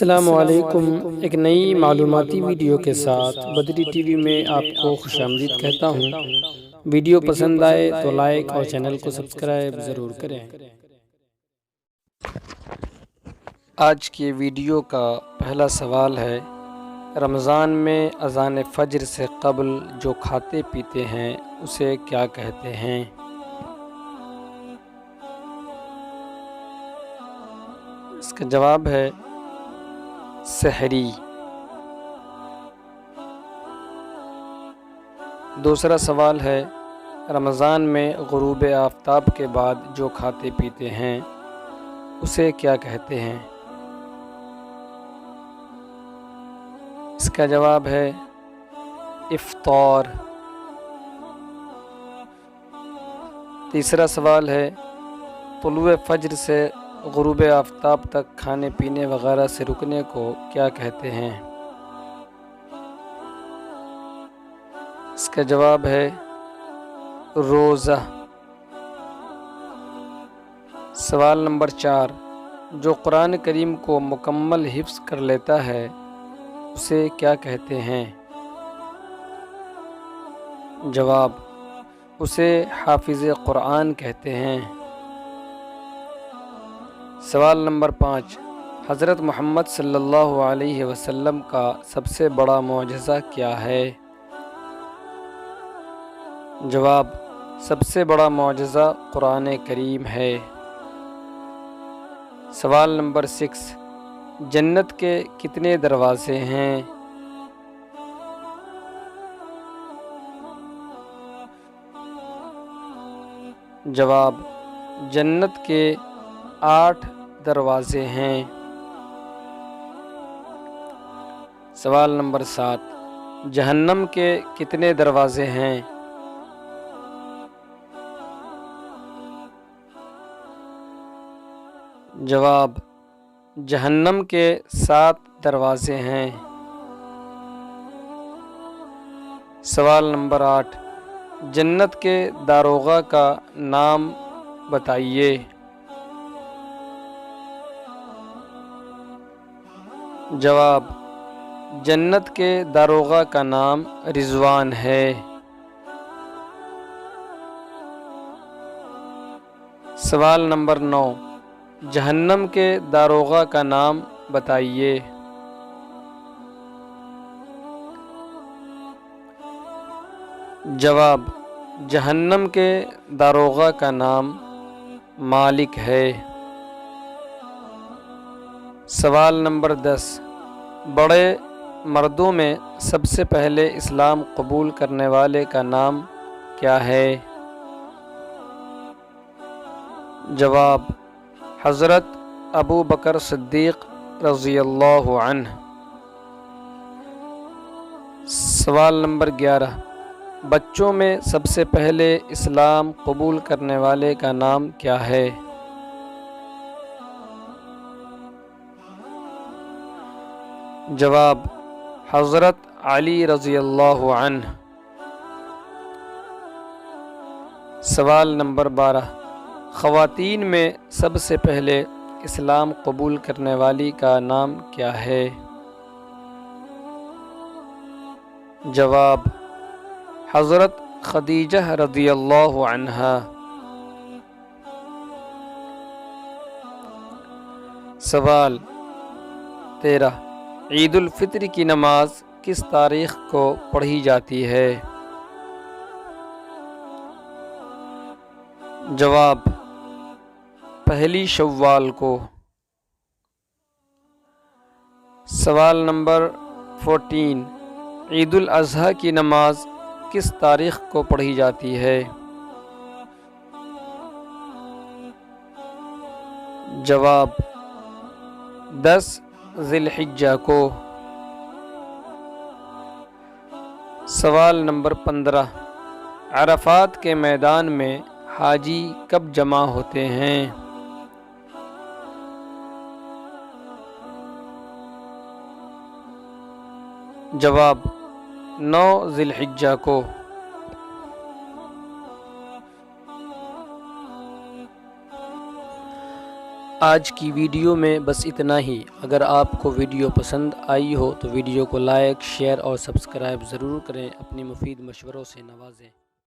السلام علیکم۔ ایک نئی معلوماتی ویڈیو کے ساتھ بدری ٹی وی میں آپ کو خوش آمدید کہتا ہوں۔ ویڈیو پسند آئے تو لائک اور چینل کو سبسکرائب ضرور کریں۔ آج کی ویڈیو کا پہلا سوال ہے، رمضان میں اذان فجر سے قبل جو کھاتے پیتے ہیں اسے کیا کہتے ہیں؟ اس کا جواب ہے سحری۔ دوسرا سوال ہے، رمضان میں غروب آفتاب کے بعد جو کھاتے پیتے ہیں اسے کیا کہتے ہیں؟ اس کا جواب ہے افطار۔ تیسرا سوال ہے، طلوع فجر سے غروب آفتاب تک کھانے پینے وغیرہ سے رکنے کو کیا کہتے ہیں؟ اس کا جواب ہے روزہ۔ سوال نمبر 4، جو قرآن کریم کو مکمل حفظ کر لیتا ہے اسے کیا کہتے ہیں؟ جواب، اسے حافظ قرآن کہتے ہیں۔ سوال نمبر 5، حضرت محمد صلی اللہ علیہ وسلم کا سب سے بڑا معجزہ کیا ہے؟ جواب، سب سے بڑا معجزہ قرآن کریم ہے۔ سوال نمبر 6، جنت کے کتنے دروازے ہیں؟ جواب، جنت کے 8 دروازے ہیں۔ سوال نمبر 7، جہنم کے کتنے دروازے ہیں؟ جواب، جہنم کے 7 دروازے ہیں۔ سوال نمبر 8، جنت کے داروغہ کا نام بتائیے۔ جواب، جنت کے داروغہ کا نام رضوان ہے۔ سوال نمبر 9، جہنم کے داروغہ کا نام بتائیے۔ جواب، جہنم کے داروغہ کا نام مالک ہے۔ سوال نمبر 10، بڑے مردوں میں سب سے پہلے اسلام قبول کرنے والے کا نام کیا ہے؟ جواب، حضرت ابو بکر صدیق رضی اللہ عنہ۔ سوال نمبر 11، بچوں میں سب سے پہلے اسلام قبول کرنے والے کا نام کیا ہے؟ جواب، حضرت علی رضی اللہ عنہ۔ سوال نمبر 12، خواتین میں سب سے پہلے اسلام قبول کرنے والی کا نام کیا ہے؟ جواب، حضرت خدیجہ رضی اللہ عنہا۔ سوال 13، عید الفطر کی نماز کس تاریخ کو پڑھی جاتی ہے؟ جواب، پہلی شوال کو۔ سوال نمبر 14، عید الاضحیٰ کی نماز کس تاریخ کو پڑھی جاتی ہے؟ جواب، 10 ذی الحجہ کو۔ سوال نمبر 15، عرفات کے میدان میں حاجی کب جمع ہوتے ہیں؟ جواب، 9 ذی الحجہ کو۔ آج کی ویڈیو میں بس اتنا ہی۔ اگر آپ کو ویڈیو پسند آئی ہو تو ویڈیو کو لائک، شیئر اور سبسکرائب ضرور کریں، اپنی مفید مشوروں سے نوازیں۔